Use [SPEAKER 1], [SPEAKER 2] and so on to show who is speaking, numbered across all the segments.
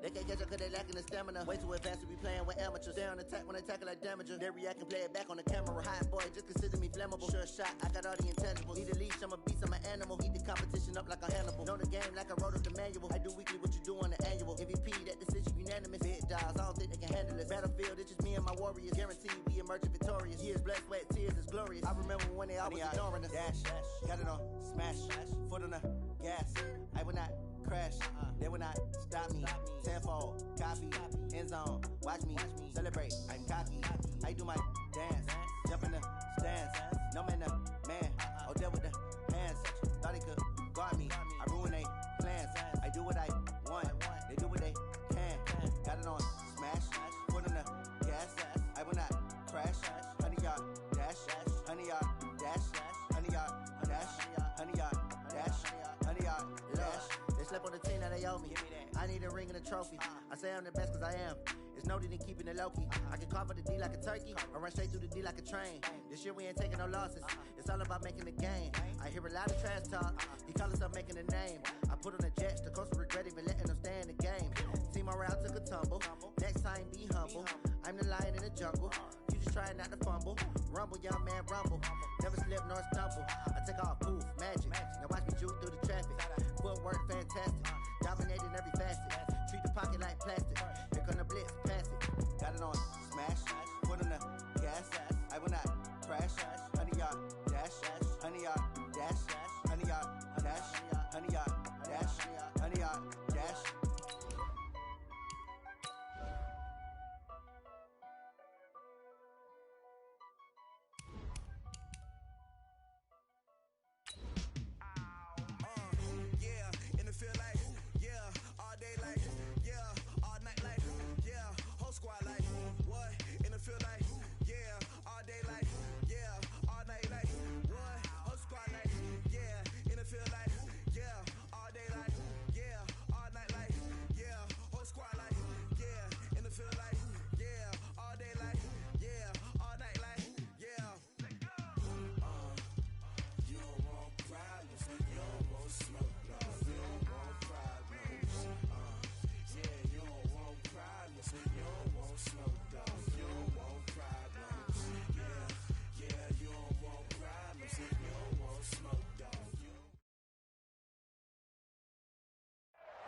[SPEAKER 1] They can't catch up cause they lacking the stamina. Way too advanced to be playing with amateurs. Stay on attack when they tackle like damager. They react and play it back on the camera. Hot boy, just consider me flammable. Sure shot, I got all the intangibles. Need a leash, I'm a beast, I'm an animal. Heat the competition up like a Hannibal. Know the game like I wrote up the manual. I do weekly what you do on the annual. MVP, that decision unanimous. Big dogs, I don't think they can handle this. Battlefield, it's just me and my warriors. Guaranteed we emerging victorious. Years, blood, sweat, tears is glorious. I remember when they always ignoring us. Dash, got it on, smash, foot on the gas. I will not crash, they will not stop me. Tenfold, copy, end zone, watch me celebrate. I'm cocky, I do my dance, jump in the stands. No man, the man, oh there with the hands. Thought he could guard me, I ruin they plans. I do what I want, they do what they can. Got it on, smash, foot on the gas. I will not crash, 100-yard dash, 100-yard dash, 100-yard dash, 100-yard dash, 100-yard dash. They slept on the team, now they owe me. I need a ring and a trophy. I say I'm the best cause I am. It's noted in keeping it low-key. I can carve up the D like a turkey, or run straight through the D like a train. This year we ain't taking no losses. It's all about making the game. I hear a lot of trash talk. He call himself making a name. I put on the Jets. The coach will regret even letting them stay in the game. Team morale took a tumble. Next time be humble. I'm the lion in the jungle. You just trying not to fumble. Rumble, young man, rumble. Never slip nor stumble. I take off, poof, magic. Now watch me juke through the traffic. Footwork fantastic. Dominating every facet. Treat the pocket like plastic. Here come the blitz, pass it. Got it on, smash. Foot on the gas. I will not crash. 100-yard dash. 100-yard dash. 100-yard dash. 100-yard dash. 100-yard dash.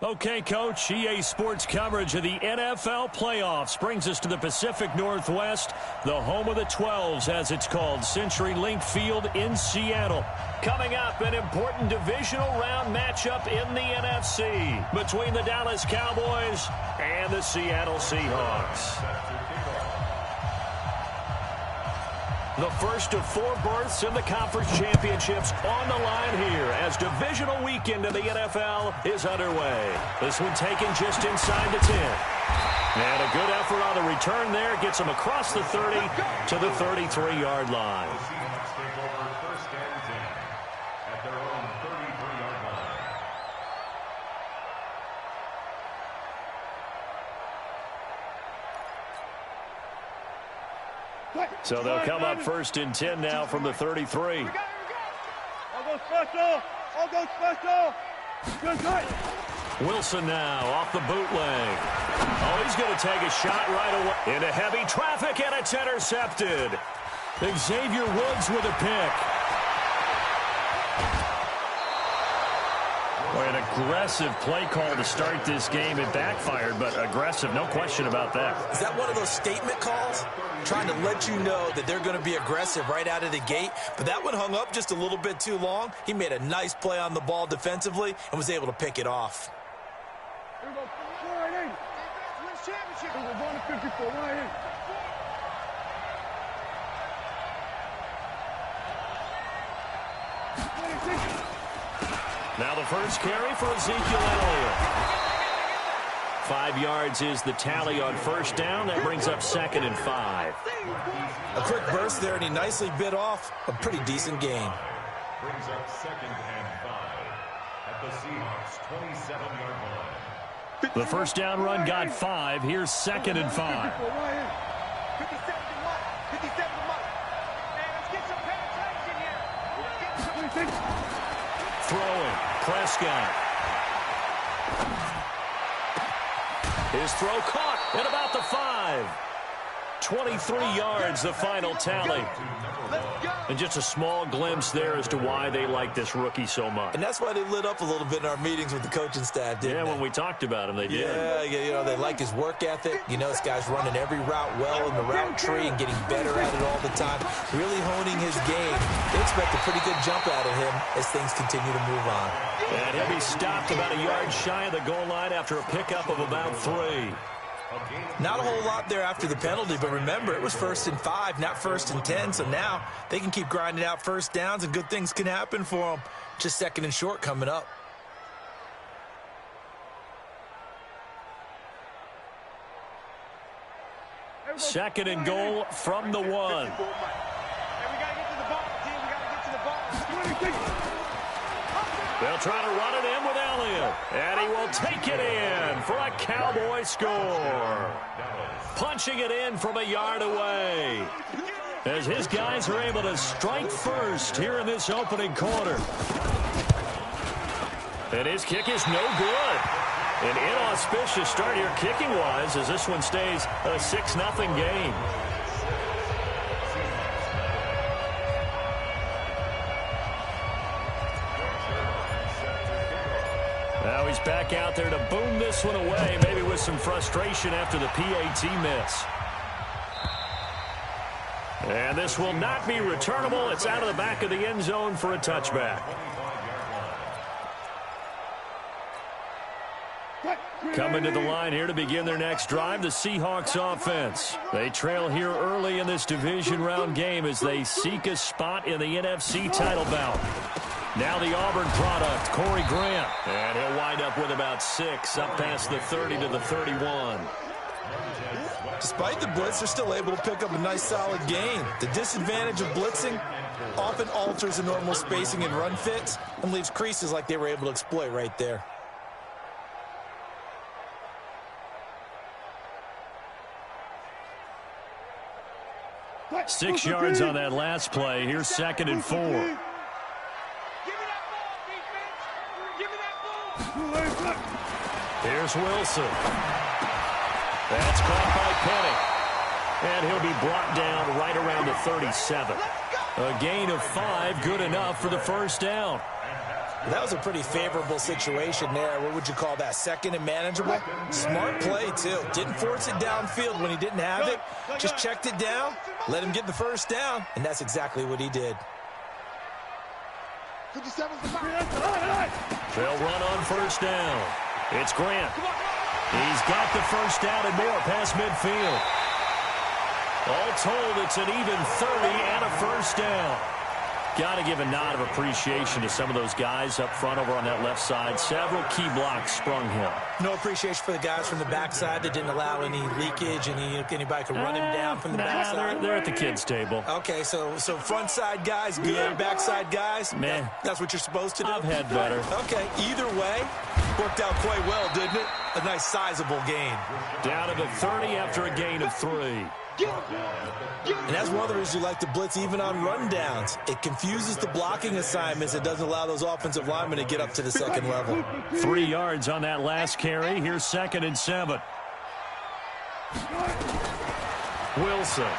[SPEAKER 2] Okay, Coach, EA Sports coverage of the NFL playoffs brings us to the Pacific Northwest, the home of the 12s, as it's called, CenturyLink Field in Seattle. Coming up, an important divisional round matchup in the NFC between the Dallas Cowboys and the Seattle Seahawks. The first of 4 berths in the conference championships on the line here as divisional weekend in the NFL is underway. This one taken just inside the 10. And a good effort on the return there gets them across the 30 to the 33-yard line.
[SPEAKER 3] The Seahawks take over first and 10 at their own 33-yard line.
[SPEAKER 2] So they'll come up first and 10 now from the 33.
[SPEAKER 4] All go special! All go special! Good.
[SPEAKER 2] Wilson now off the bootleg. Oh, he's going to take a shot right away into heavy traffic, and it's intercepted. Xavier Woods with a pick. Boy, an aggressive play call to start this game. It backfired, but aggressive, no question about that.
[SPEAKER 5] Is that one of those statement calls? Trying to let you know that they're going to be aggressive right out of the gate, but that one hung up just a little bit too long. He made a nice play on the ball defensively and was able to pick it off.
[SPEAKER 4] Here we go. Wins championship. We're going to 54. Right in.
[SPEAKER 2] Now the first carry for Ezekiel Elliott. 5 yards is the tally on first down. That brings up 2nd and 5.
[SPEAKER 5] A quick burst there, and he nicely bit off a pretty decent gain.
[SPEAKER 3] Brings up 2nd and 5 at the Seahawks 27-yard line.
[SPEAKER 2] The first down run got 5. Here's 2nd and 5.
[SPEAKER 4] 57 to Mike. 57 to Mike. Hey, let's get some penetration here.
[SPEAKER 2] Throwing. Prescott. His throw caught at about the 5. 23 yards, the final tally. And just a small glimpse there as to why they like this rookie so much.
[SPEAKER 5] And that's why they lit up a little bit in our meetings with the coaching staff, didn't they?
[SPEAKER 2] When we talked about him, they did.
[SPEAKER 5] Yeah, you know, they like his work ethic. You know, this guy's running every route well in the route tree and getting better at it all the time, really honing his game. They expect a pretty good jump out of him as things continue to move on.
[SPEAKER 2] And he'll be stopped about a yard shy of the goal line after a pickup of about 3.
[SPEAKER 5] Not a whole lot there after the penalty, but remember, it was 1st and 5, not 1st and 10, so now they can keep grinding out first downs and good things can happen for them. Just 2nd and short coming up.
[SPEAKER 2] Second and goal from the 1.
[SPEAKER 4] Hey, we got to get to the ball, team. We got to get to the ball.
[SPEAKER 2] They'll try to run it in with Elliott, and he will take it in for a Cowboy score. Punching it in from a yard away, as his guys are able to strike first here in this opening quarter. And his kick is no good. An inauspicious start here kicking-wise as this one stays a 6-0 game. Now he's back out there to boom this one away, maybe with some frustration after the PAT miss. And this will not be returnable. It's out of the back of the end zone for a touchback. Coming to the line here to begin their next drive, the Seahawks offense. They trail here early in this division round game as they seek a spot in the NFC title bout. Now the Auburn product, Corey Grant. And he'll wind up with about 6, up past the 30 to the 31.
[SPEAKER 5] Despite the blitz, they're still able to pick up a nice solid gain. The disadvantage of blitzing often alters the normal spacing and run fits and leaves creases like they were able to exploit right there.
[SPEAKER 2] Six yards on that last play. Here's 2nd and 4.
[SPEAKER 4] Give me that ball, defense. Give me that ball.
[SPEAKER 2] Here's Wilson. That's caught by Penny. And he'll be brought down right around the 37. A gain of 5, good enough for the first down.
[SPEAKER 5] That was a pretty favorable situation there. What would you call that? 2nd and manageable? Smart play, too. Didn't force it downfield when he didn't have it. Just checked it down, let him get the first down, and that's exactly what he did.
[SPEAKER 2] They'll run on first down. It's Grant. He's got the first down and more past midfield. All told, it's an even 30 and a first down. Got to give a nod of appreciation to some of those guys up front over on that left side. Several key blocks sprung him.
[SPEAKER 5] No appreciation for the guys from the backside that didn't allow any leakage, anybody could run him down from the backside.
[SPEAKER 2] They're at the kids' table.
[SPEAKER 5] Okay, so front side guys good, backside guys,
[SPEAKER 2] man,
[SPEAKER 5] that's what you're supposed to do?
[SPEAKER 2] I've had better.
[SPEAKER 5] Okay, either way, worked out quite well, didn't it? A nice sizable gain.
[SPEAKER 2] Down to the 30 after a gain of 3.
[SPEAKER 5] And that's one of the reasons you like to blitz even on rundowns. It confuses the blocking assignments. It doesn't allow those offensive linemen to get up to the second level.
[SPEAKER 2] 3 yards on that last carry. Here's 2nd and 7. Wilson.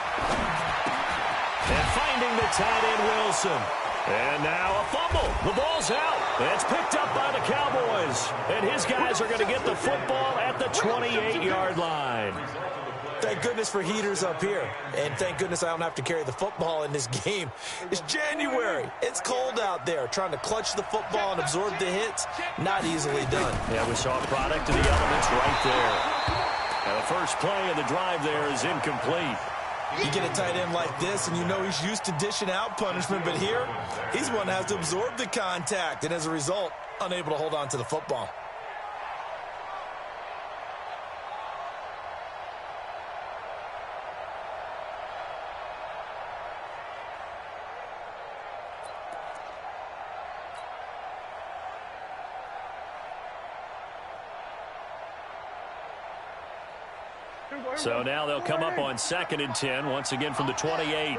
[SPEAKER 2] And finding the tight end, Wilson. And now a fumble. The ball's out. It's picked up by the Cowboys. And his guys are going to get the football at the 28-yard line.
[SPEAKER 5] Thank goodness for heaters up here. And thank goodness I don't have to carry the football in this game. It's January. It's cold out there. Trying to clutch the football and absorb the hits, not easily done.
[SPEAKER 2] Yeah, we saw a product of the elements right there. And the first play of the drive there is incomplete.
[SPEAKER 5] You get a tight end like this, and you know he's used to dishing out punishment. But here, he's one that has to absorb the contact. And as a result, unable to hold on to the football.
[SPEAKER 2] So now they'll come up on 2nd and 10, once again from the 28.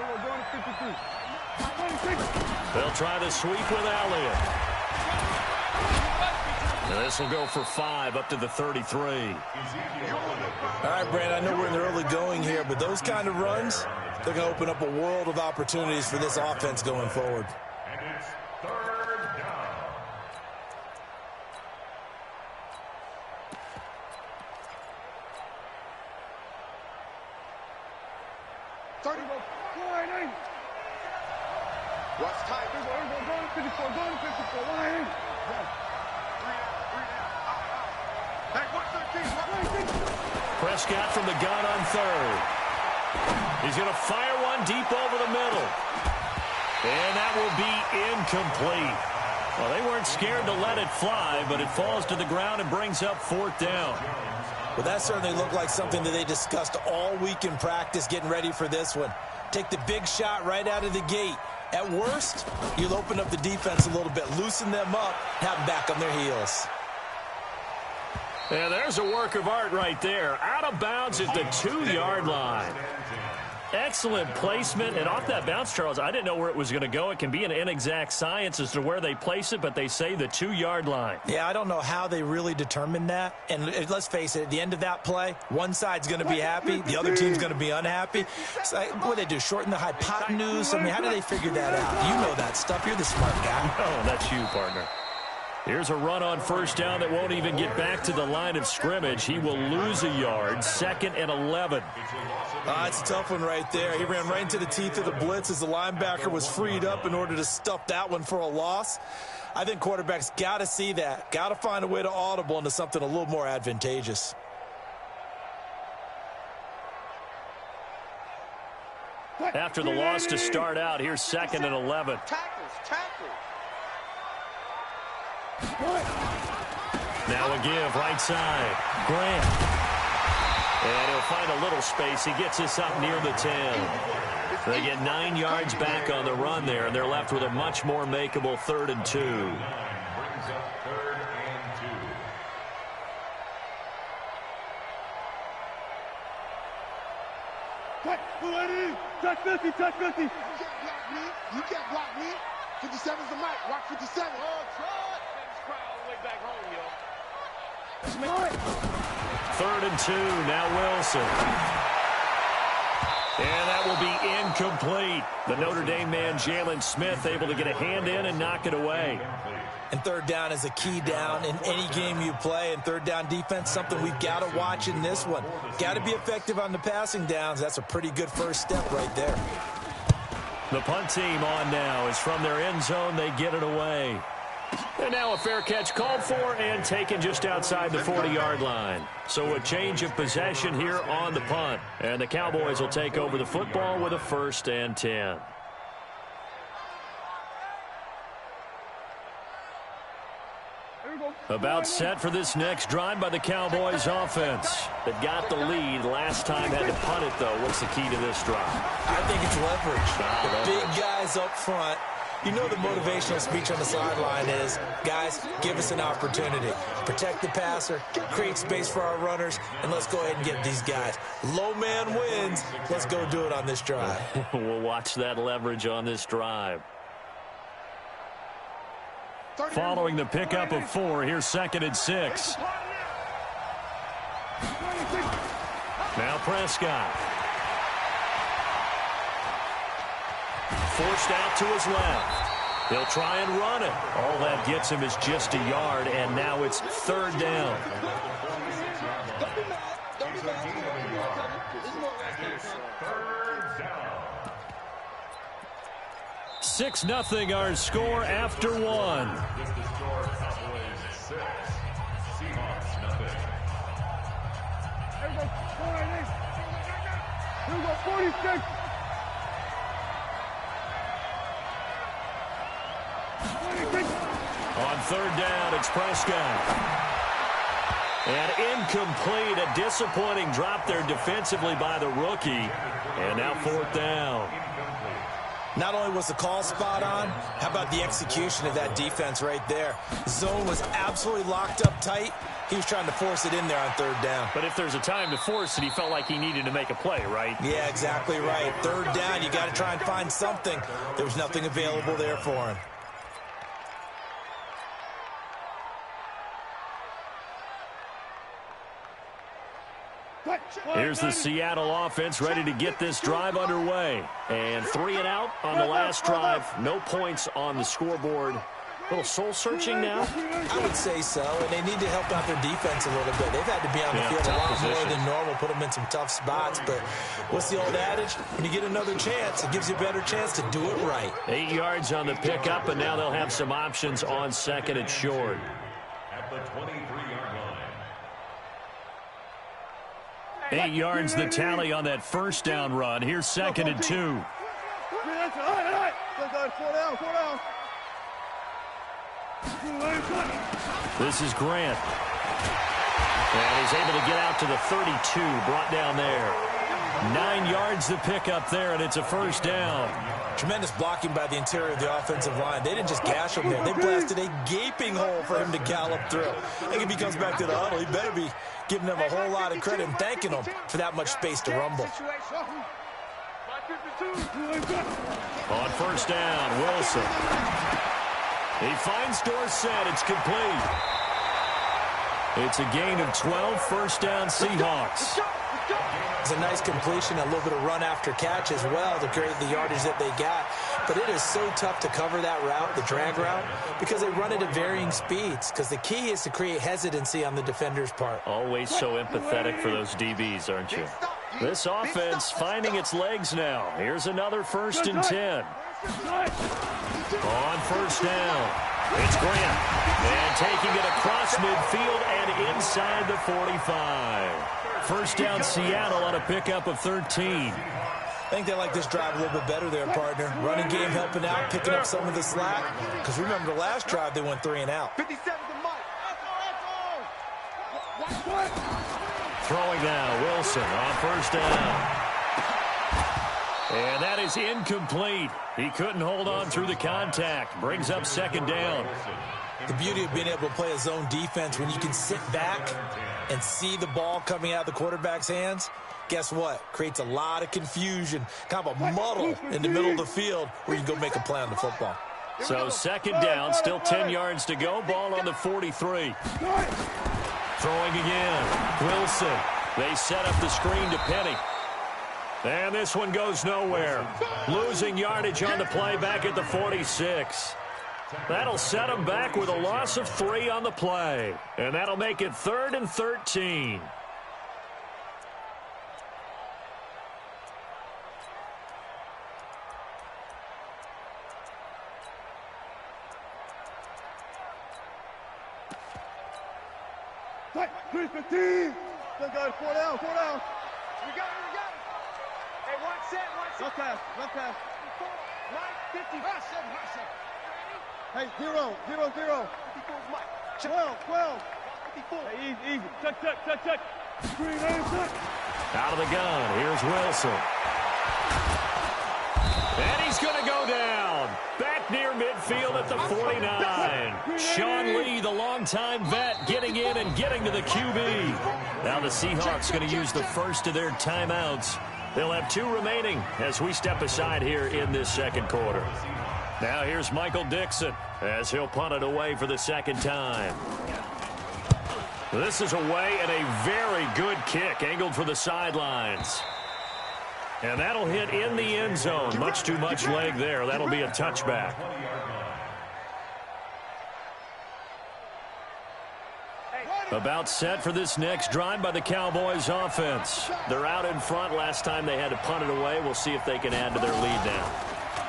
[SPEAKER 2] They'll try the sweep with Elliott. And this will go for 5 up to the 33.
[SPEAKER 5] All right, Brandon, I know we're in the early going here, but those kind of runs, they're going to open up a world of opportunities for this offense going forward.
[SPEAKER 3] And it's 3rd down.
[SPEAKER 4] Watch tight. Go to 54. Go to 54. Line in. Hey, watch that team.
[SPEAKER 2] Prescott from the gun on 3rd. He's going to fire one deep over the middle. And that will be incomplete. Well, they weren't scared to let it fly, but it falls to the ground and brings up 4th down.
[SPEAKER 5] Well, that certainly looked like something that they discussed all week in practice getting ready for this one. Take the big shot right out of the gate. At worst, you'll open up the defense a little bit, loosen them up, have them back on their heels.
[SPEAKER 2] Yeah, there's a work of art right there. Out of bounds at the 2-yard line. Excellent placement, and off that bounce, Charles, I didn't know where it was going to go. It can be an inexact science as to where they place it, but they say the 2-yard line.
[SPEAKER 5] Yeah, I don't know how they really determined that. And let's face it, at the end of that play, one side's going to be happy, the other team's going to be unhappy. So, what do they do, shorten the hypotenuse? I mean, how do they figure that out? You know that stuff. You're the smart guy.
[SPEAKER 2] Oh, that's you, partner. Here's a run on 1st down that won't even get back to the line of scrimmage. He will lose a yard, 2nd and 11.
[SPEAKER 5] It's a tough one right there. He ran right into the teeth of the blitz as the linebacker was freed up in order to stuff that one for a loss. I think quarterbacks got to see that, got to find a way to audible into something a little more advantageous.
[SPEAKER 2] After the loss to start out, here's 2nd and 11.
[SPEAKER 4] Tackles.
[SPEAKER 2] Now a give, right side. Grant. And he'll find a little space. He gets us up near the 10. They get 9 yards back on the run there, and they're left with a much more makeable 3rd and 2.
[SPEAKER 3] Brings up 3rd and 2.
[SPEAKER 4] Touch 50. You can't block me. 57's the mic. Watch 57. Oh, try. Cry all the way back home, yo.
[SPEAKER 2] 3rd and 2, now Wilson. And that will be incomplete. The Notre Dame man, Jalen Smith, able to get a hand in and knock it away.
[SPEAKER 5] And 3rd down is a key down in any game you play. And 3rd down defense, something we've got to watch in this one. Got to be effective on the passing downs. That's a pretty good first step right there.
[SPEAKER 2] The punt team on now is from their end zone. They get it away. And now a fair catch called for and taken just outside the 40-yard line. So a change of possession here on the punt. And the Cowboys will take over the football with a 1st and 10. About set for this next drive by the Cowboys offense. They've got the lead. Last time had to punt it, though. What's the key to this drive?
[SPEAKER 5] I think it's leverage. The big guys up front. You know the motivational speech on the sideline is, guys, give us an opportunity. Protect the passer, create space for our runners, and let's go ahead and get these guys. Low man wins. Let's go do it on this drive.
[SPEAKER 2] We'll watch that leverage on this drive. Following the pickup of 4, here's 2nd and 6. Now Prescott. Forced out to his left. He'll try and run it. All that gets him is just a yard, and now it's 3rd down. 6-0 our score after 1.
[SPEAKER 3] Just the score, Cowboys 6, Seahawks 0.
[SPEAKER 4] Here we go, 46.
[SPEAKER 2] On 3rd down, it's Prescott. And incomplete, a disappointing drop there defensively by the rookie. And now 4th down.
[SPEAKER 5] Not only was the call spot on, how about the execution of that defense right there? Zone was absolutely locked up tight. He was trying to force it in there on 3rd down.
[SPEAKER 2] But if there's a time to force it, he felt like he needed to make a play, right?
[SPEAKER 5] Yeah, exactly right. 3rd down, you got to try and find something. There was nothing available there for him.
[SPEAKER 2] Here's the Seattle offense ready to get this drive underway. And 3 and out on the last drive. No points on the scoreboard. A little soul-searching now?
[SPEAKER 5] I would say so, and they need to help out their defense a little bit. They've had to be on the field a lot more than normal, put them in some tough spots. But what's the old adage? When you get another chance, it gives you a better chance to do it right.
[SPEAKER 2] 8 yards on the pickup, and now they'll have some options on second and short.
[SPEAKER 3] At the 23-yard line.
[SPEAKER 2] 8 yards the tally on that first down run. Here's second and 2. This is Grant. And he's able to get out to the 32, brought down there. 9 yards the pickup there, and it's a first down.
[SPEAKER 5] Tremendous blocking by the interior of the offensive line. They didn't just gash him there. They blasted a gaping hole for him to gallop through. I think if he comes back to the huddle, he better be giving them a whole lot of credit and thanking them for that much space to rumble.
[SPEAKER 2] On first down, Wilson. He finds Dorsett. It's complete. It's a gain of 12, first down Seahawks.
[SPEAKER 5] It's a nice completion, a little bit of run after catch as well to create the yardage that they got. But it is so tough to cover that route, the drag route, because they run it at varying speeds. Because the key is to create hesitancy on the defender's part.
[SPEAKER 2] Always so empathetic for those DBs, aren't you? This offense finding its legs now. Here's another first and 10. On first down, it's Grant. And taking it across midfield and inside the 45. First down Seattle on a pickup of 13.
[SPEAKER 5] I think they like this drive a little bit better there, partner. Running game helping out, picking up some of the slack. Because remember, the last drive they went 3 and out.
[SPEAKER 2] Throwing now, Wilson on first down. And that is incomplete. He couldn't hold on through the contact. Brings up second down.
[SPEAKER 5] The beauty of being able to play a zone defense when you can sit back and see the ball coming out of the quarterback's hands, guess what? Creates a lot of confusion, kind of a muddle in the middle of the field where you can go make a play on the football.
[SPEAKER 2] So second down, still 10 yards to go. Ball on the 43. Throwing again. Wilson. They set up the screen to Penny. And this one goes nowhere. Losing yardage on the play back at the 46. That'll set them back with a loss of 3 on the play. And that'll make it 3rd and 13.
[SPEAKER 4] Hey, 4 down. We got it. Hey, one set. One pass. 50. Hey, 0. 12. Hey, easy. Check.
[SPEAKER 2] Out of the gun. Here's Wilson. And he's going to go down. Back near midfield at the 49. Sean Lee, the longtime vet, getting in and getting to the QB. Now the Seahawks going to use the first of their timeouts. They'll have 2 remaining as we step aside here in this second quarter. Now here's Michael Dixon as he'll punt it away for the second time. This is away and a very good kick angled for the sidelines. And that'll hit in the end zone. Much too much leg there. That'll be a touchback. About set for this next drive by the Cowboys offense. They're out in front. Last time they had to punt it away. We'll see if they can add to their lead now.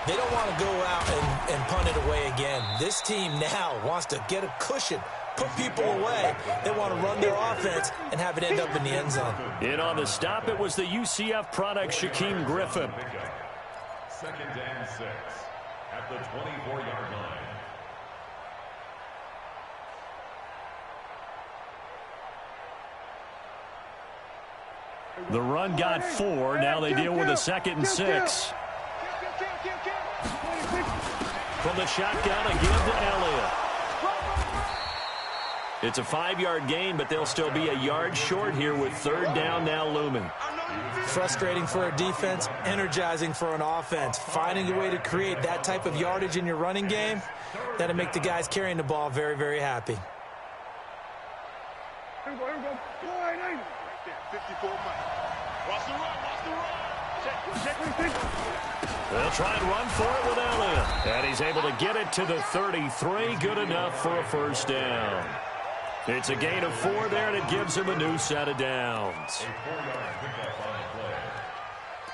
[SPEAKER 5] They don't want to go out and punt it away again. This team now wants to get a cushion, put people away. They want to run their offense and have it end up in the end zone.
[SPEAKER 2] In on the stop, it was the UCF product, Shaquem Griffin.
[SPEAKER 3] 2nd and 6 at the 24-yard line.
[SPEAKER 2] The run got 4. Now they deal with a 2nd and 6. From the shotgun, a give to Elliott. It's a 5-yard gain, but they'll still be a yard short here with 3rd down now looming.
[SPEAKER 5] Frustrating for a defense, energizing for an offense. Finding a way to create that type of yardage in your running game, that'll make the guys carrying the ball very, very happy.
[SPEAKER 4] Here we go. there. 54 miles. Watch the run. Watch the run.
[SPEAKER 2] They'll try and run for it with Elliott. And he's able to get it to the 33. Good enough for a first down. It's a gain of 4 there, and it gives him a new set of downs.
[SPEAKER 3] A 4-yard pickup on the play.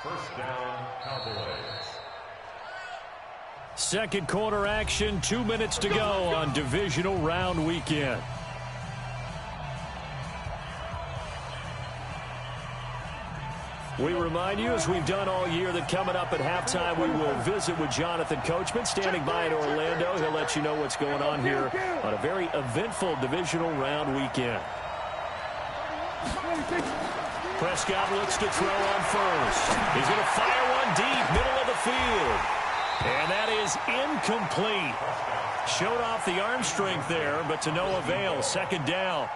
[SPEAKER 3] First down, Cowboys.
[SPEAKER 2] Second quarter action, 2 minutes to go on divisional round weekend. We remind you, as we've done all year, that coming up at halftime, we will visit with Jonathan Coachman, standing by in Orlando. He'll let you know what's going on here on a very eventful divisional round weekend. Prescott looks to throw on first. He's going to fire one deep, middle of the field. And that is incomplete. Showed off the arm strength there, but to no avail. Second down.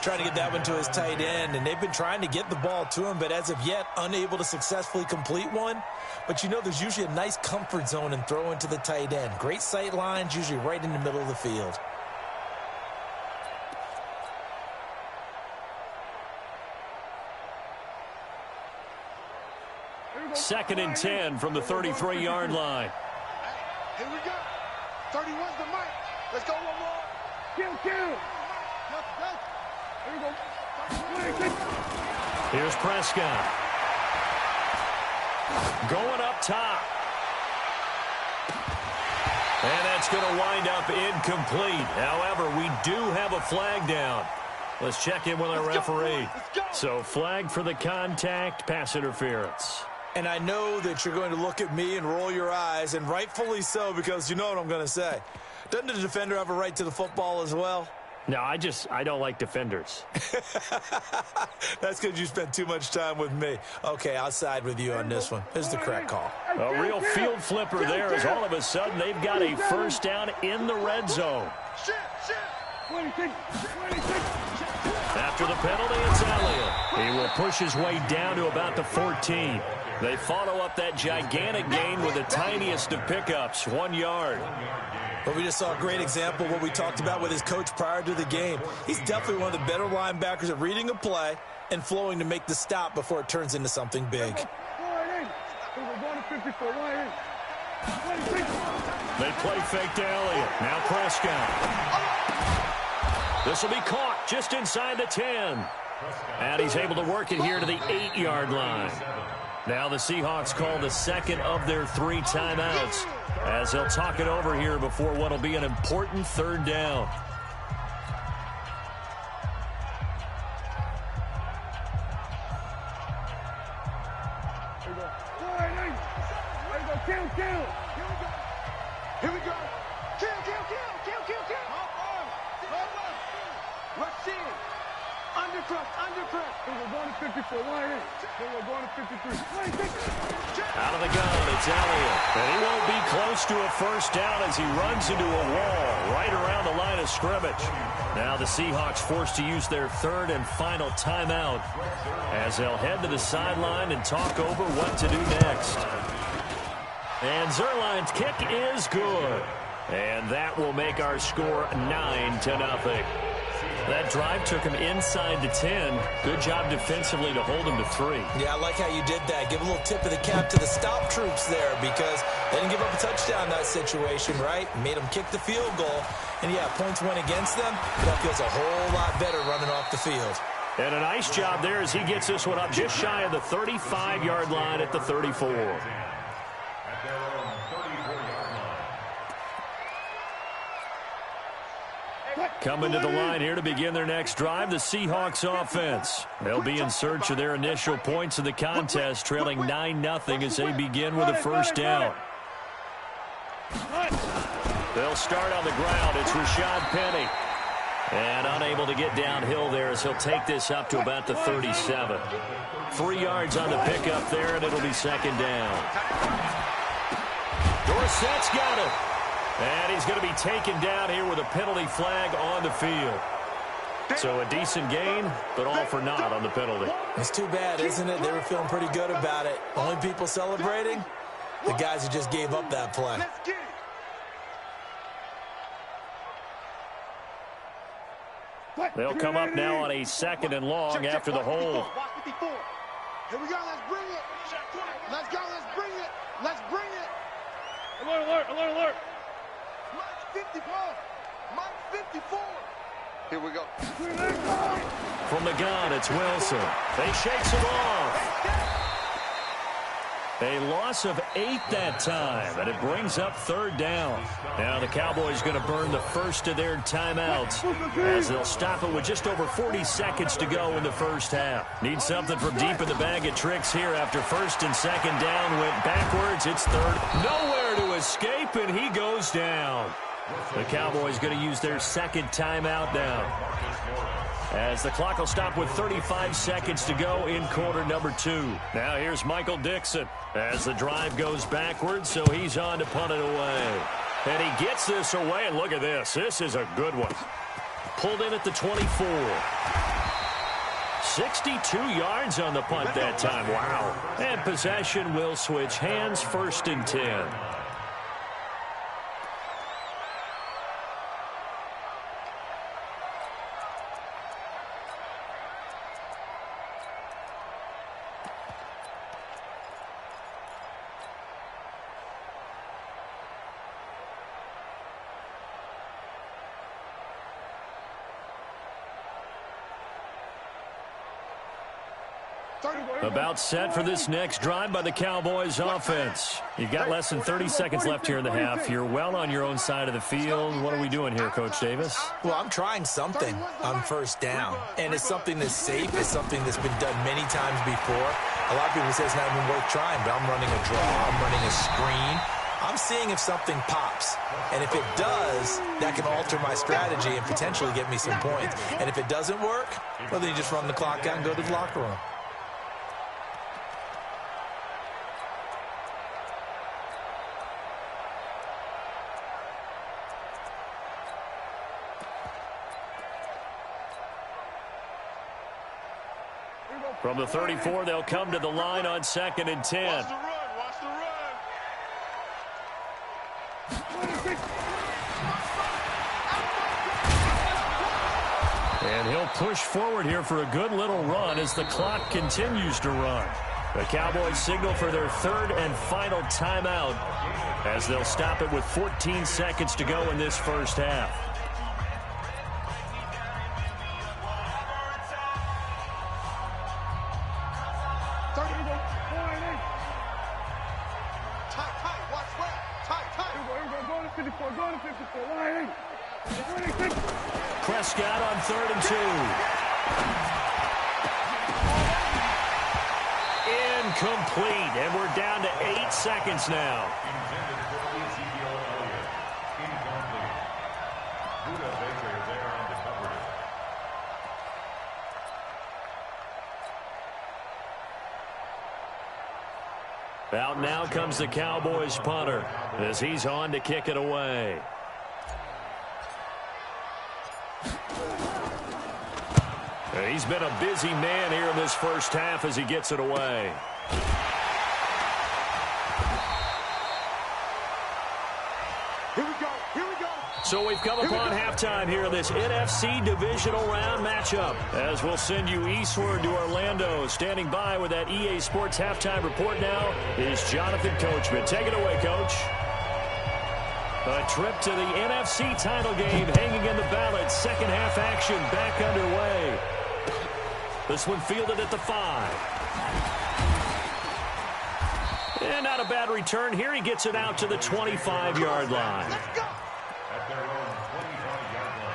[SPEAKER 5] Trying to get that one to his tight end, and they've been trying to get the ball to him, but as of yet, unable to successfully complete one. But you know, there's usually a nice comfort zone in throwing to the tight end. Great sight lines, usually right in the middle of the field.
[SPEAKER 2] Second and 10 from the 33-yard line.
[SPEAKER 4] Here we go. 31's the mic. Let's go one more. Kill.
[SPEAKER 2] Here's Prescott. Going up top. And that's going to wind up incomplete. However, we do have a flag down. Let's check in with our referee. So flag for the contact, pass interference.
[SPEAKER 5] And I know that you're going to look at me and roll your eyes, and rightfully so, because you know what I'm going to say. Doesn't the defender have a right to the football as well?
[SPEAKER 2] No, I don't like defenders.
[SPEAKER 5] That's because you spent too much time with me. Okay, I'll side with you on this one. This is the correct call.
[SPEAKER 2] A real field flipper there, as all of a sudden they've got a first down in the red zone. After the penalty, it's Elliott. He will push his way down to about the 14. They follow up that gigantic gain with the tiniest of pickups, 1 yard.
[SPEAKER 5] But we just saw a great example of what we talked about with his coach prior to the game. He's definitely one of the better linebackers at reading a play and flowing to make the stop before it turns into something big.
[SPEAKER 2] They play fake to Elliott. Now Prescott. This will be caught just inside the 10. And he's able to work it here to the 8-yard line. Now the Seahawks call the second of their 3 timeouts, as they'll talk it over here before what will be an important third down.
[SPEAKER 4] Here we go. Kill. Rush in. Undercrush. We're going to 54. We're going to 53.
[SPEAKER 2] Out of the gun, it's Elliott. And he won't be close to a first down as he runs into a wall right around the line of scrimmage. Now the Seahawks forced to use their third and final timeout as they'll head to the sideline and talk over what to do next. And Zerline's kick is good. And that will make our score 9-0. That drive took him inside the 10. Good job defensively to hold him to 3.
[SPEAKER 5] Yeah, I like how you did that. Give a little tip of the cap to the stop troops there, because they didn't give up a touchdown in that situation, right? Made them kick the field goal. And, yeah, points went against them. But that feels a whole lot better running off the field.
[SPEAKER 2] And a nice job there as he gets this one up just shy of the 35-yard line at the 34. Coming to the line here to begin their next drive, the Seahawks offense. They'll be in search of their initial points of the contest, trailing 9-0 as they begin with a first down. They'll start on the ground. It's Rashad Penny. And unable to get downhill there as he'll take this up to about the 37. 3 yards on the pickup there, and it'll be second down. Dorsett's got it. And he's going to be taken down here with a penalty flag on the field. So a decent gain, but all for naught on the penalty.
[SPEAKER 5] It's too bad, isn't it? They were feeling pretty good about it. Only people celebrating, the guys who just gave up that play.
[SPEAKER 2] They'll come up now on a 2nd and long after the hold.
[SPEAKER 4] Here we go, let's bring it. Let's go, let's bring it. Let's bring it.
[SPEAKER 6] Alert, alert, alert, alert.
[SPEAKER 4] Mike 54. Mike 54. Here we go.
[SPEAKER 2] From the gun, it's Wilson. They shakes him off. A loss of 8 that time, and it brings up 3rd down. Now the Cowboys going to burn the first of their timeouts as they'll stop it with just over 40 seconds to go in the first half. Need something from deep in the bag of tricks here after 1st and 2nd down. Went backwards. It's 3rd. Nowhere to escape, and he goes down. The Cowboys going to use their 2nd timeout now, as the clock will stop with 35 seconds to go in quarter number 2. Now here's Michael Dixon as the drive goes backwards, so he's on to punt it away. And he gets this away, and look at this. This is a good one. Pulled in at the 24. 62 yards on the punt that time. Wow. And possession will switch hands, 1st and 10. About set for this next drive by the Cowboys offense. You've got less than 30 seconds left here in the half. You're well on your own side of the field. What are we doing here, Coach Davis?
[SPEAKER 5] Well, I'm trying something on 1st down, and it's something that's safe. It's something that's been done many times before. A lot of people say it's not even worth trying, but I'm running a draw. I'm running a screen. I'm seeing if something pops, and if it does, that can alter my strategy and potentially get me some points. And if it doesn't work, well, then you just run the clock out and go to the locker room.
[SPEAKER 2] From the 34, they'll come to the line on 2nd and 10.
[SPEAKER 4] Watch the run, watch the run.
[SPEAKER 2] And he'll push forward here for a good little run as the clock continues to run. The Cowboys signal for their 3rd and final timeout as they'll stop it with 14 seconds to go in this first half. Prescott on 3rd and 2. Incomplete, and we're down to 8 seconds now. Out now comes the Cowboys punter as he's on to kick it away. He's been a busy man here in this first half as he gets it away.
[SPEAKER 4] Here we go, here we go.
[SPEAKER 2] So we've come upon halftime here in this NFC divisional round matchup, as we'll send you eastward to Orlando. Standing by with that EA Sports halftime report now is Jonathan Coachman. Take it away, Coach. A trip to the NFC title game hanging in the balance. Second half action back underway. This one fielded at the 5. And not a bad return here. He gets it out to the 25-yard line.
[SPEAKER 4] Let's go.
[SPEAKER 3] At their own 25-yard line.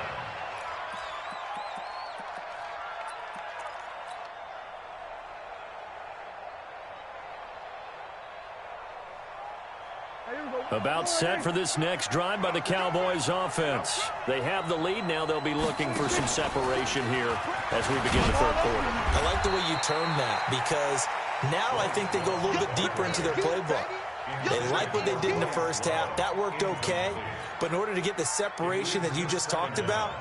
[SPEAKER 2] About set for this next drive by the Cowboys offense. They have the lead. Now they'll be looking for some separation here as we begin the third quarter.
[SPEAKER 5] I like the way you termed that, because now I think they go a little bit deeper into their playbook. They like what they did in the first half. That worked okay. But in order to get the separation that you just talked about,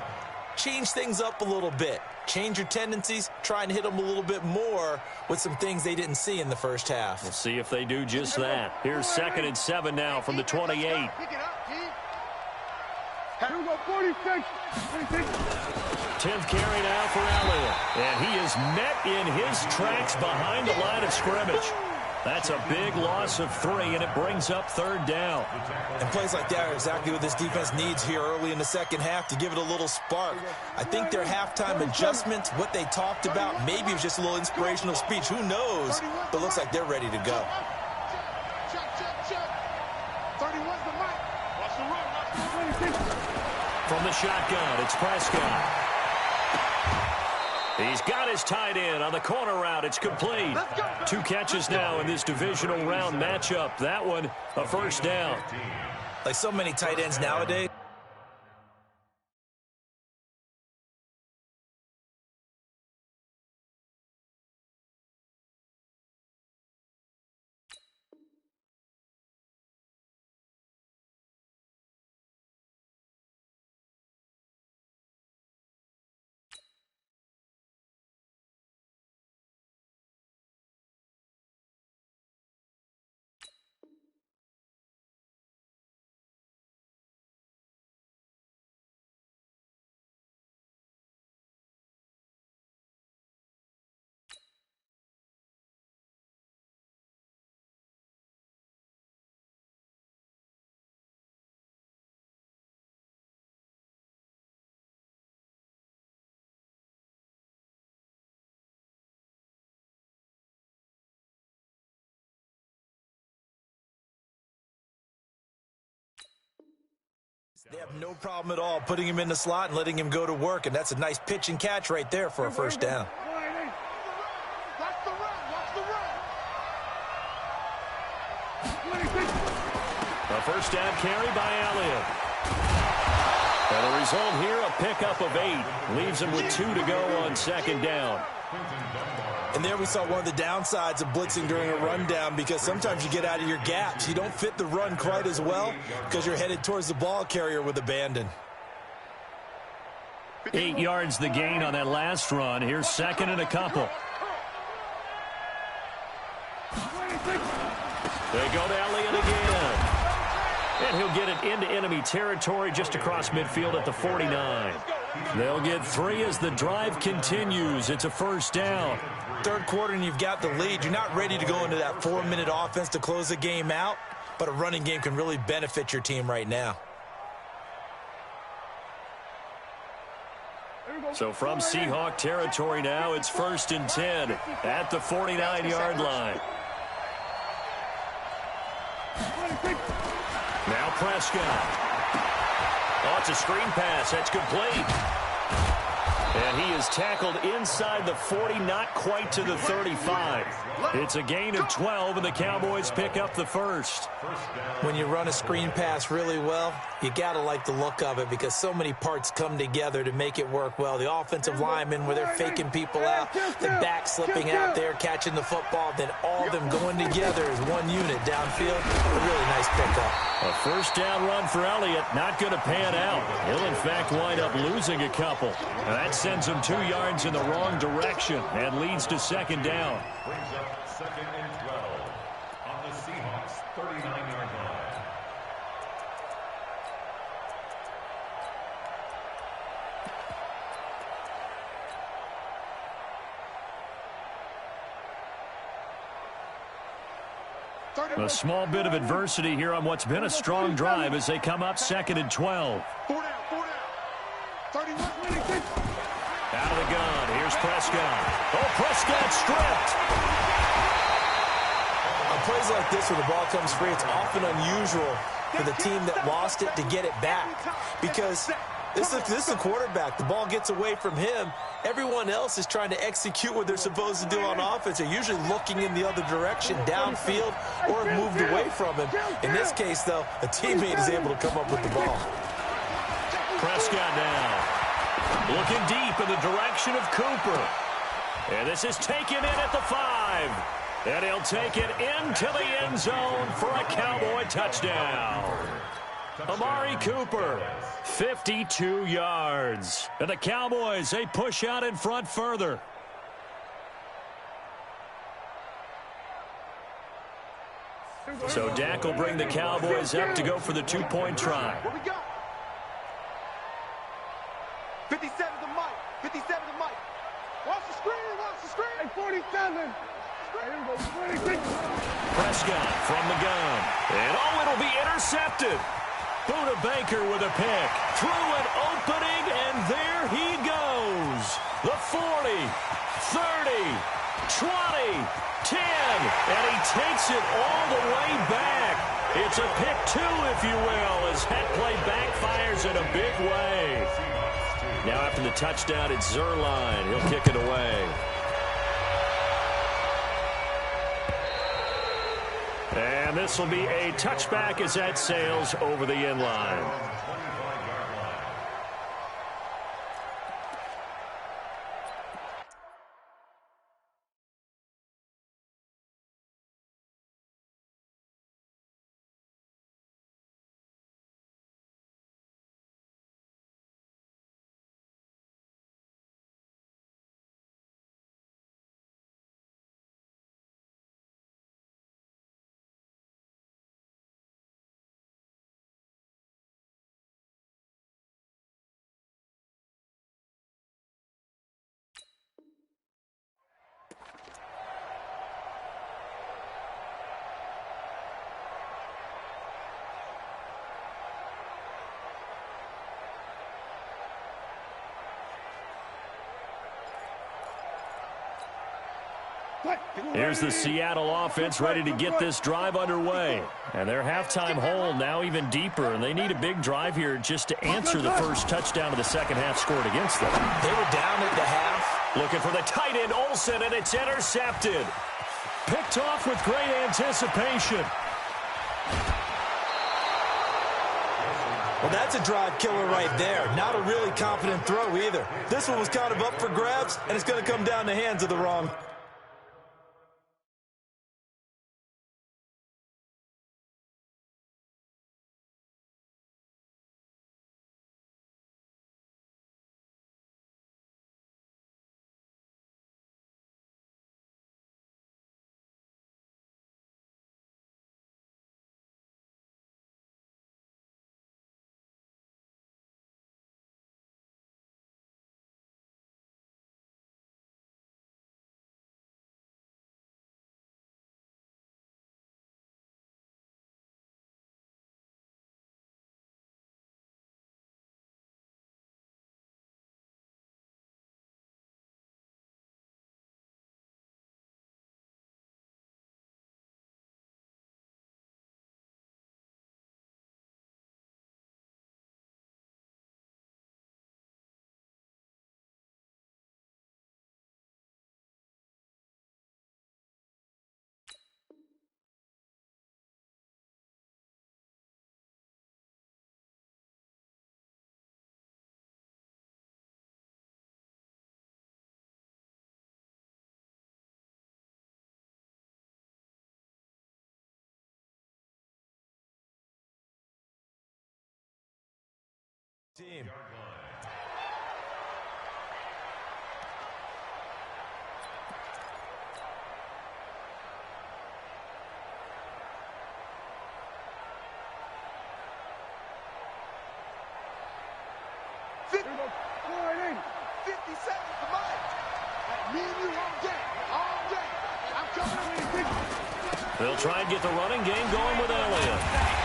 [SPEAKER 5] change things up a little bit. Change your tendencies. Try and hit them a little bit more with some things they didn't see in the first half.
[SPEAKER 2] We'll see if they do just that. Here's 2nd and 7 now from the 28.
[SPEAKER 4] Pick it up, G. Here we go, 46.
[SPEAKER 2] 10th carry now for Elliott. And he is met in his tracks behind the line of scrimmage. That's a big loss of 3, and it brings up 3rd down.
[SPEAKER 5] And plays like that are exactly what this defense needs here early in the second half to give it a little spark. I think their halftime adjustment, what they talked about, maybe it was just a little inspirational speech. Who knows? But it looks like they're ready to go.
[SPEAKER 4] Check. 31's the mic. Watch the run.
[SPEAKER 2] From the shotgun, it's Prescott. He's got his tight end on the corner route. It's complete. 2 catches now in this divisional round matchup. That one, a 1st down.
[SPEAKER 5] Like so many tight ends nowadays. They have no problem at all putting him in the slot and letting him go to work, and that's a nice pitch and catch right there for a 1st down.
[SPEAKER 4] Watch the run.
[SPEAKER 2] A 1st down carry by Elliott. And the result here, a pickup of 8. Leaves him with 2 to go on 2nd down.
[SPEAKER 5] And there we saw one of the downsides of blitzing during a rundown, because sometimes you get out of your gaps. You don't fit the run quite as well because you're headed towards the ball carrier with abandon.
[SPEAKER 2] 8 yards the gain on that last run. Here's 2nd and a couple. They go to Elliott again. And he'll get it into enemy territory just across midfield at the 49. They'll get 3 as the drive continues. It's a 1st down.
[SPEAKER 5] 3rd quarter and you've got the lead. You're not ready to go into that 4-minute offense to close the game out, but a running game can really benefit your team right now.
[SPEAKER 2] So from Seahawk territory now, it's 1st and 10 at the 49-yard line. Now Prescott. Oh, it's a screen pass. That's complete. And he is tackled inside the 40, not quite to the 35. It's a gain of 12, and the Cowboys pick up the 1st.
[SPEAKER 5] When you run a screen pass really well, you got to like the look of it, because so many parts come together to make it work well. The offensive linemen, where they're faking people out, the back slipping out there, catching the football, then all of them going together as one unit downfield. A really nice pickup.
[SPEAKER 2] A 1st down run for Elliott, not going to pan out. He'll, in fact, wind up losing a couple. And that sends him 2 yards in the wrong direction and leads to 2nd down.
[SPEAKER 3] Brings up 2nd and 12 on the Seahawks 39-yard line.
[SPEAKER 2] A small bit of adversity here on what's been a strong drive as they come up 2nd and 12.
[SPEAKER 4] 4 down. 31.
[SPEAKER 2] Out of the gun. Here's Prescott. Oh, Prescott stripped.
[SPEAKER 5] On plays like this where the ball comes free, it's often unusual for the team that lost it to get it back, because this is the quarterback. The ball gets away from him. Everyone else is trying to execute what they're supposed to do on offense. They're usually looking in the other direction, downfield, or have moved away from him. In this case, though, a teammate is able to come up with the ball.
[SPEAKER 2] Prescott now. Looking deep in the direction of Cooper. And this is taken in at the 5. And he'll take it into the end zone for a Cowboy touchdown. Amari Cooper, 52 yards. And the Cowboys, they push out in front further. So Dak will bring the Cowboys up to go for the 2-point try.
[SPEAKER 4] What we got? 57 to Mike.
[SPEAKER 6] 47.
[SPEAKER 2] Prescott from the gun. And it'll be intercepted. Buda Baker with a pick. Through an opening, and there he goes. The 40, 30, 20, 10. And he takes it all the way back. It's a pick two, if you will, as that play backfires in a big way. Now after the touchdown, it's Zuerlein. He'll kick it away. And this will be a touchback as that sails over the end line. Here's the Seattle offense ready to get this drive underway. And their halftime hole now even deeper, and they need a big drive here just to answer the first touchdown of the second half scored against them.
[SPEAKER 5] They were down at the half.
[SPEAKER 2] Looking for the tight end, Olsen, and it's intercepted. Picked off with great anticipation.
[SPEAKER 5] Well, that's a drive killer right there. Not a really confident throw either. This one was kind of up for grabs, and it's going to come down the hands of the wrong. Team.
[SPEAKER 2] They'll try and get the running game going with Elliott.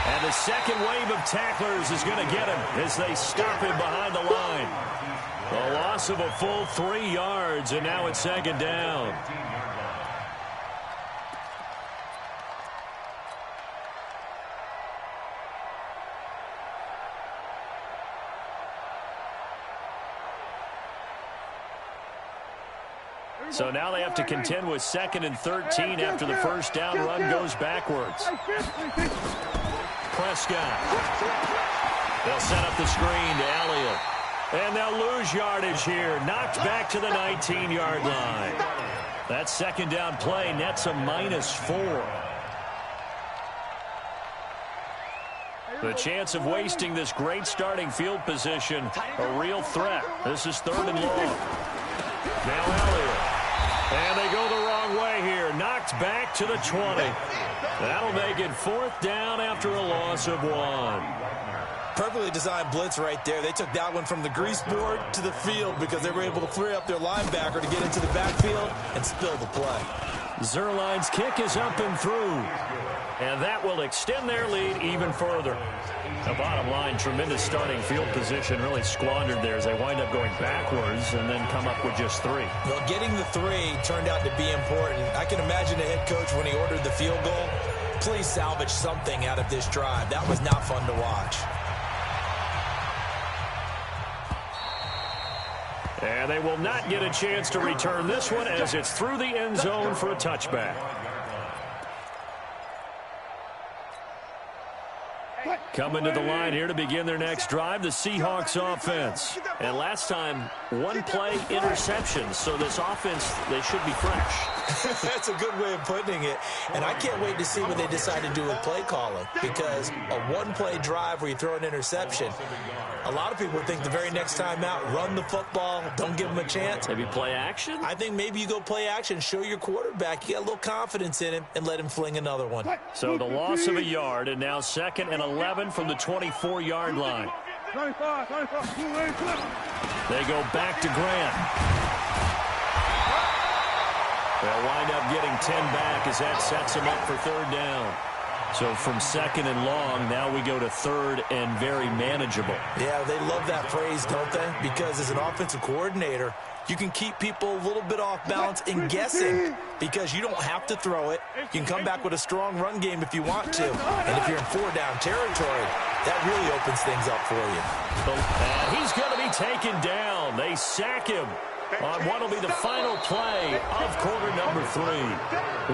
[SPEAKER 2] And the second wave of tacklers is going to get him as they stop him behind the line. A loss of a full 3 yards, and now it's second down. So now they have to contend with 2nd and 13 after the first down run goes backwards. Prescott. They'll set up the screen to Elliott. And they'll lose yardage here. Knocked back to the 19-yard line. That second down play nets a -4. The chance of wasting this great starting field position, a real threat. This is 3rd and long. Now Elliott. And they go the wrong way here. Knocked back to the 20. That'll make it 4th down after a loss of 1.
[SPEAKER 5] Perfectly designed blitz right there. They took that one from the grease board to the field because they were able to free up their linebacker to get into the backfield and spill the play.
[SPEAKER 2] Zerline's kick is up and through. And that will extend their lead even further. The bottom line, tremendous starting field position, really squandered there as they wind up going backwards and then come up with just 3.
[SPEAKER 5] Well, getting the 3 turned out to be important. I can imagine the head coach when he ordered the field goal. Please salvage something out of this drive. That was not fun to watch.
[SPEAKER 2] And they will not get a chance to return this one as it's through the end zone for a touchback. Coming to the line here to begin their next drive, the Seahawks offense. And last time, 1-play interception. So this offense, they should be fresh.
[SPEAKER 5] That's a good way of putting it. And I can't wait to see what they decide to do with play calling. Because a 1-play drive where you throw an interception, a lot of people think the very next time out, run the football, don't give them a chance.
[SPEAKER 2] Maybe play action?
[SPEAKER 5] I think maybe you go play action, show your quarterback, you got a little confidence in him, and let him fling another one.
[SPEAKER 2] So the loss of a yard, and now 2nd and 11 from the 24-yard line.
[SPEAKER 6] 25.
[SPEAKER 2] They go back to Grant. They'll wind up getting 10 back as that sets them up for 3rd down. So from 2nd and long, now we go to 3rd and very manageable.
[SPEAKER 5] Yeah, they love that phrase, don't they? Because as an offensive coordinator, you can keep people a little bit off balance and guessing because you don't have to throw it. You can come back with a strong run game if you want to. And if you're in 4-down territory, that really opens things up for you.
[SPEAKER 2] And he's going to be taken down. They sack him on what will be the final play of quarter number 3.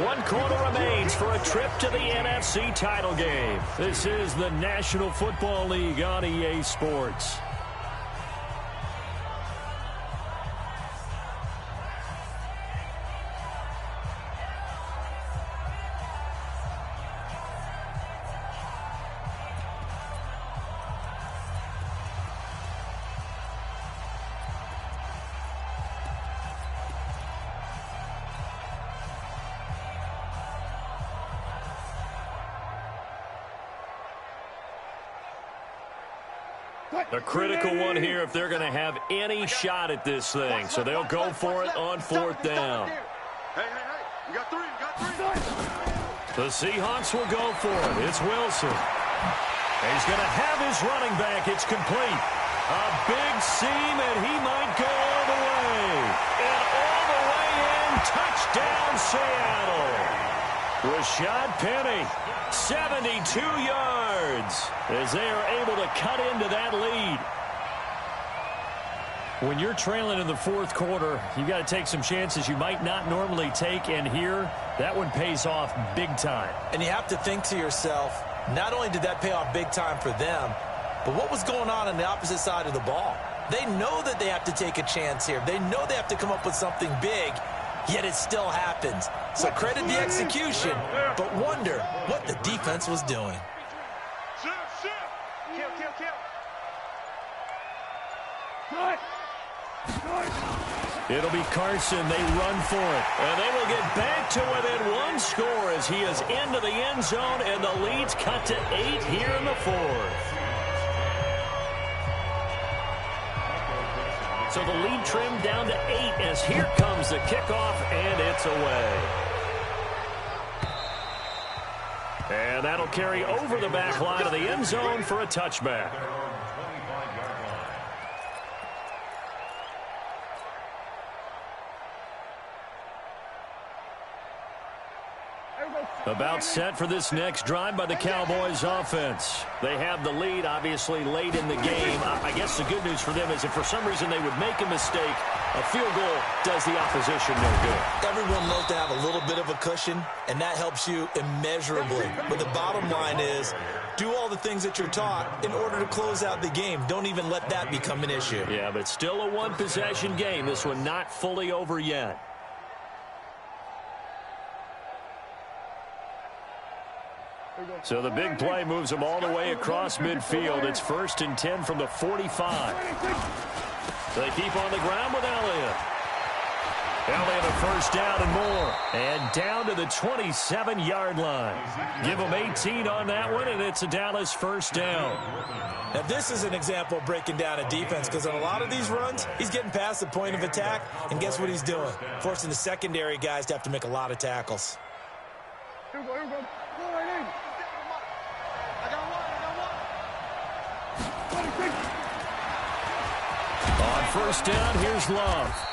[SPEAKER 2] 1 quarter remains for a trip to the NFC title game. This is the National Football League on EA Sports. A critical one here if they're going to have any shot at this thing. So they'll go for it on 4th down.
[SPEAKER 4] Hey, you got 3,
[SPEAKER 2] The Seahawks will go for it. It's Wilson. He's going to have his running back. It's complete. A big seam, and he might go all the way. And all the way in. Touchdown, Seattle. Rashad Penny, 72 yards as they are able to cut into that lead. When you're trailing in the 4th quarter, you've got to take some chances you might not normally take, and here, that one pays off big time.
[SPEAKER 5] And you have to think to yourself, not only did that pay off big time for them, but what was going on the opposite side of the ball? They know that they have to take a chance here. They know they have to come up with something big, yet it still happens. So credit the execution, but wonder what the defense was doing.
[SPEAKER 2] It'll be Carson. They run for it. And they will get back to within 1 score as he is into the end zone, and the lead's cut to 8 here in the 4th. So the lead trimmed down to 8 as here comes the kickoff, and it's away. And that'll carry over the back line of the end zone for a touchback. About set for this next drive by the Cowboys offense. They have the lead, obviously, late in the game. I guess the good news for them is if for some reason they would make a mistake, a field goal does the opposition no good.
[SPEAKER 5] Everyone loves to have a little bit of a cushion, and that helps you immeasurably. But the bottom line is, do all the things that you're taught in order to close out the game. Don't even let that become an issue.
[SPEAKER 2] Yeah, but it's still a one-possession game. This one not fully over yet. So the big play moves them all the way across midfield. It's 1st and 10 from the 45. They keep on the ground with Elliott. Elliott a first down and more. And down to the 27-yard line. Give them 18 on that one, and it's a Dallas first down.
[SPEAKER 5] Now, this is an example of breaking down a defense because on a lot of these runs, he's getting past the point of attack, and guess what he's doing? Forcing the secondary guys to have to make a lot of tackles.
[SPEAKER 6] Here we go. Go right in.
[SPEAKER 4] I got one.
[SPEAKER 2] On first down, here's Love.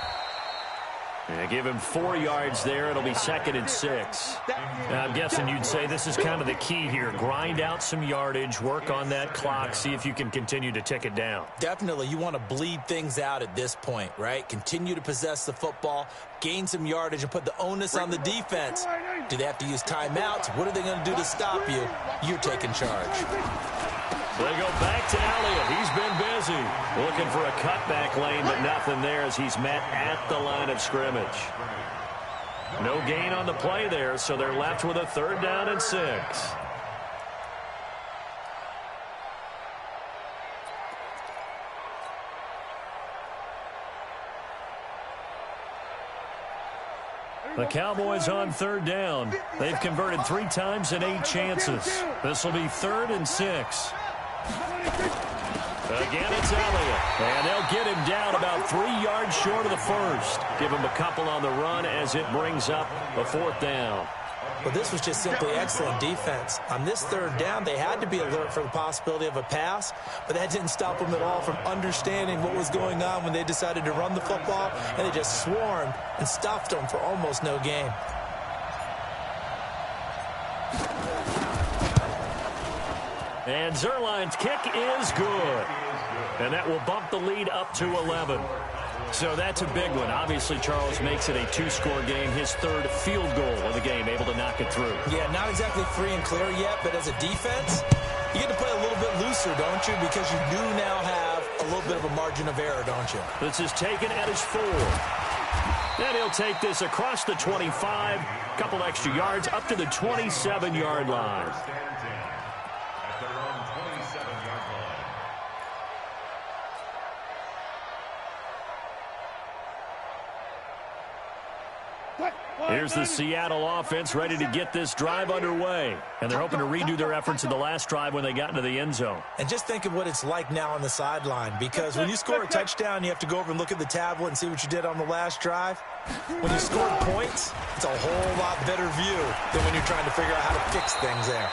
[SPEAKER 2] Yeah, give him 4 yards there. It'll be 2nd and 6. Now, I'm guessing you'd say this is kind of the key here. Grind out some yardage, work on that clock, see if you can continue to tick it down.
[SPEAKER 5] Definitely. You want to bleed things out at this point, right? Continue to possess the football, gain some yardage, and put the onus on the defense. Do they have to use timeouts? What are they going to do to stop you? You're taking charge.
[SPEAKER 2] So they go back to Elliott. He's been busy. Looking for a cutback lane, but nothing there as he's met at the line of scrimmage. No gain on the play there, so they're left with a 3rd down and 6. The Cowboys on 3rd down. They've converted 3 times in 8 chances. This will be 3rd and 6. Again, it's Elliott. And they'll get him down about 3 yards short of the first. Give him a couple on the run as it brings up a 4th down.
[SPEAKER 5] Well, this was just simply excellent defense. On this 3rd down, they had to be alert for the possibility of a pass, but that didn't stop them at all from understanding what was going on when they decided to run the football, and they just swarmed and stuffed them for almost no gain.
[SPEAKER 2] And Zerline's kick is good. And that will bump the lead up to 11. So that's a big one. Obviously, Charles makes it a 2-score game. His 3rd field goal of the game, able to knock it through.
[SPEAKER 5] Yeah, not exactly free and clear yet, but as a defense, you get to play a little bit looser, don't you? Because you do now have a little bit of a margin of error, don't you?
[SPEAKER 2] This is taken at his 4. Then he'll take this across the 25, couple extra yards, up to the 27-yard line. Here's the Seattle offense ready to get this drive underway. And they're hoping to redo their efforts in the last drive when they got into the end zone.
[SPEAKER 5] And just think of what it's like now on the sideline, because when you score a touchdown, you have to go over and look at the tablet and see what you did on the last drive. When you score points, it's a whole lot better view than when you're trying to figure out how to fix things there.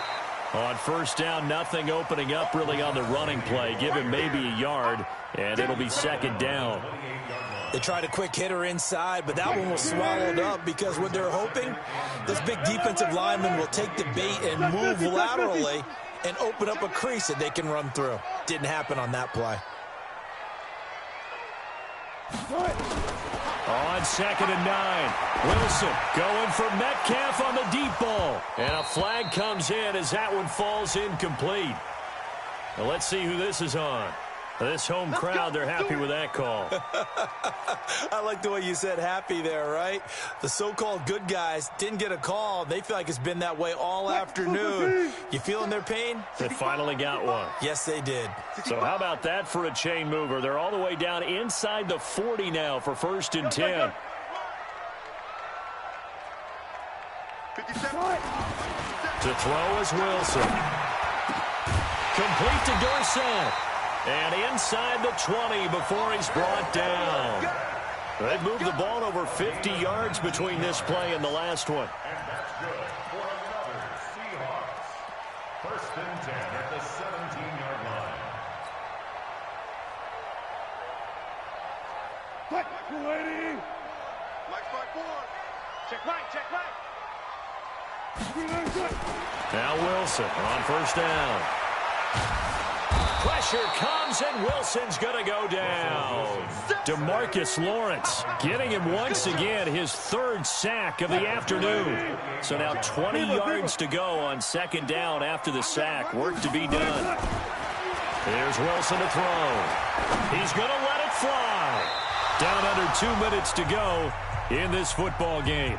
[SPEAKER 2] On first down, nothing opening up really on the running play. Give him maybe a yard, and it'll be 2nd down.
[SPEAKER 5] They tried a quick hitter inside, but that one was swallowed up because what they're hoping, those big defensive linemen will take the bait and move laterally and open up a crease that they can run through. Didn't happen on that play.
[SPEAKER 2] On 2nd and 9, Wilson going for Metcalf on the deep ball. And a flag comes in as that one falls incomplete. Now let's see who this is on. This home crowd, they're happy with that call.
[SPEAKER 5] I like the way you said happy there, right? The so-called good guys didn't get a call. They feel like it's been that way all afternoon. You feeling their pain?
[SPEAKER 2] They finally got one.
[SPEAKER 5] Yes, they did.
[SPEAKER 2] So how about that for a chain mover? They're all the way down inside the 40 now for 1st and 10. To throw is Wilson. Complete to Dorsett. And inside the 20 before he's brought down. They've moved the ball over 50 yards between this play and the last one.
[SPEAKER 3] And that's good for another Seahawks. 1st and 10 at the 17-yard line.
[SPEAKER 6] Quick, lady.
[SPEAKER 4] Mike's my board.
[SPEAKER 6] Check right, check right.
[SPEAKER 2] Now Wilson on 1st down. Pressure comes, and Wilson's going to go down. DeMarcus Lawrence getting him once again his 3rd sack of the afternoon. So now 20 yards to go on 2nd down after the sack. Work to be done. Here's Wilson to throw. He's going to let it fly. Down under 2 minutes to go in this football game.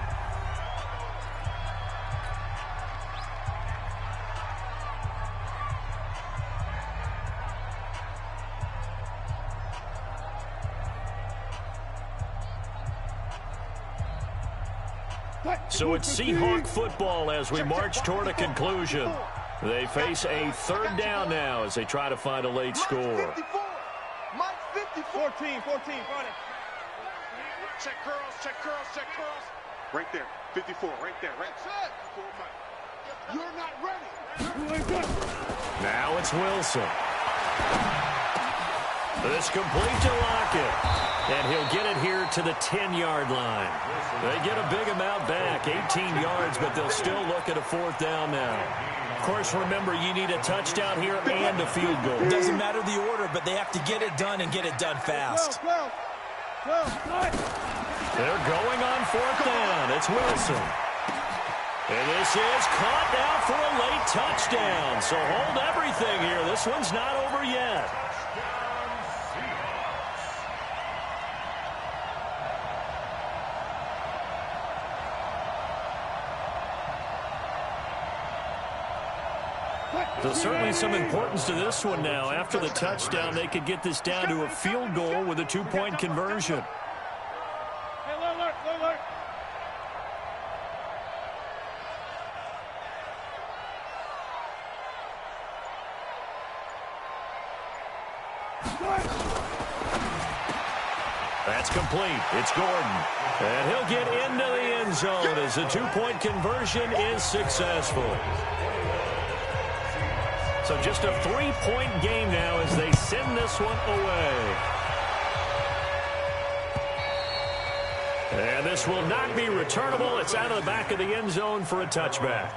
[SPEAKER 2] So it's Seahawk football as we march toward a conclusion. They face a third down now as they try to find a late score.
[SPEAKER 6] 14, 14, check curls, check curls, check curls. Right there, 54, right there, right there.
[SPEAKER 4] You're not ready.
[SPEAKER 2] Now it's Wilson. This complete to Lockett. And he'll get it here to the 10-yard line. They get a big amount back, 18 yards, but they'll still look at a fourth down now. Of course, remember, you need a touchdown here and a field goal.
[SPEAKER 5] It doesn't matter the order, but they have to get it done and get it done fast.
[SPEAKER 2] They're going on fourth down. It's Wilson. And this is caught now for a late touchdown. So hold everything here. This one's not over yet. So certainly some importance to this one now. After the touchdown, they could get this down to a field goal with a two-point conversion. That's complete. It's Gordon. And he'll get into the end zone as the two-point conversion is successful. So just a three-point game now as they send this one away. And this will not be returnable. It's out of the back of the end zone for a touchback.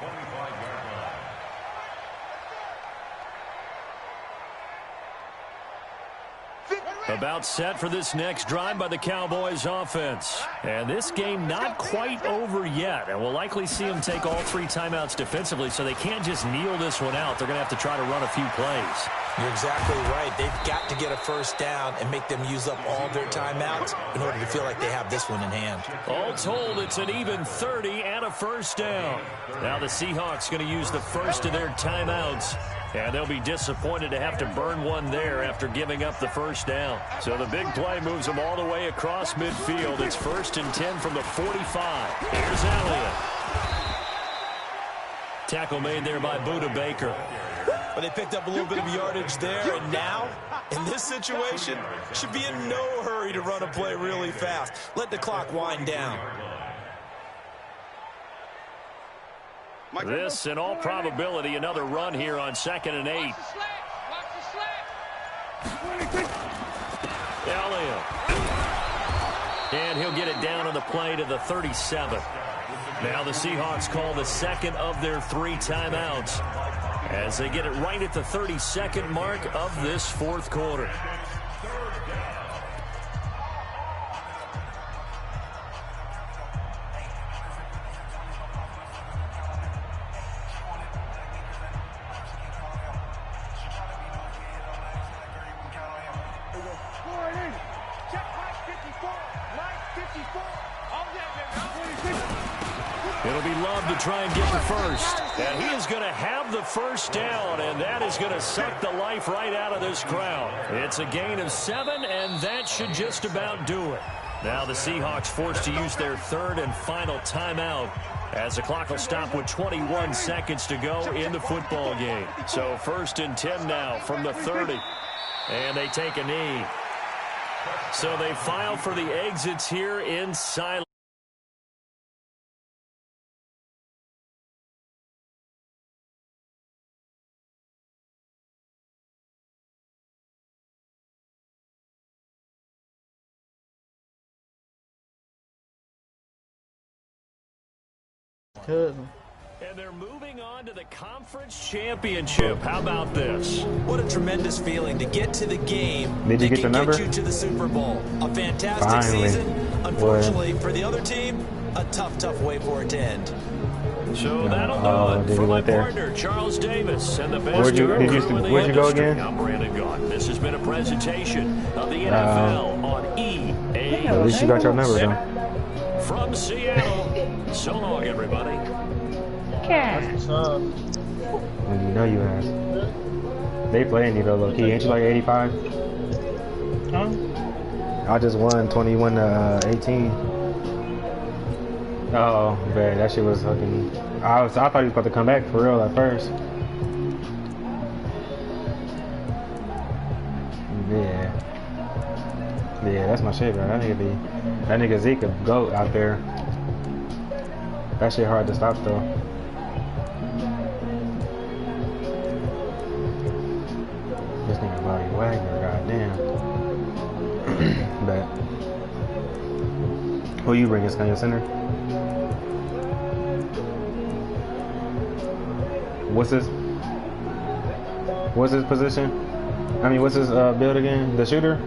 [SPEAKER 2] About set for this next drive by the Cowboys offense. And this game not quite over yet. And we'll likely see them take all three timeouts defensively, so they can't just kneel this one out. They're going to have to try to run a few plays.
[SPEAKER 5] You're exactly right. They've got to get a first down and make them use up all their timeouts in order to feel like they have this one in hand.
[SPEAKER 2] All told, it's an even 30 and a first down. Now the Seahawks going to use the first of their timeouts. And they'll be disappointed to have to burn one there after giving up the first down. So the big play moves them all the way across midfield. It's 1st and 10 from the 45. Here's Elliott. Tackle made there by Buda Baker.
[SPEAKER 5] But they picked up a little bit of yardage there, and now, in this situation, should be in no hurry to run a play really fast. Let the clock wind down.
[SPEAKER 2] This, in all probability, another run here on 2nd and 8. Elliott. And he'll get it down on the play to the 37. Now the Seahawks call the second of their three timeouts as they get it right at the 32nd mark of this fourth quarter. It'll be Love to try and get the first. And he is going to have the first down, and that is going to suck the life right out of this crowd. It's a gain of 7, and that should just about do it. Now the Seahawks forced to use their third and final timeout as the clock will stop with 21 seconds to go in the football game. So 1st and 10 now from the 30. And they take a knee. So they file for the exits here in silence. And they're moving on to the conference championship. How about this?
[SPEAKER 5] What a tremendous feeling to get to the game
[SPEAKER 7] Did you
[SPEAKER 5] that
[SPEAKER 7] get
[SPEAKER 5] can
[SPEAKER 7] the number?
[SPEAKER 5] get you to the Super Bowl. A fantastic
[SPEAKER 7] Finally.
[SPEAKER 5] season. Unfortunately, for the other team, a tough way for it to end.
[SPEAKER 2] So that'll do it for my partner, Charles Davis, and the best crew in the industry.
[SPEAKER 7] Where'd you go again?
[SPEAKER 2] I'm Brandon Gaunt. This has been a presentation of the NFL on EA.
[SPEAKER 7] At least you got your number, though.
[SPEAKER 2] From Seattle. So long, everybody.
[SPEAKER 7] When you know you have. They playing you though, low key. Ain't you like 85? Huh? I just won 21 to 18. Oh, man, that shit was fucking. I thought he was about to come back for real at first. Yeah. Yeah, that's my shit, bro. That nigga Zeke a goat out there. That shit hard to stop though. This nigga Bobby Wagner, goddamn. Bet. Who you bring? Is kind of center? What's his position? I mean, what's his build again? The shooter?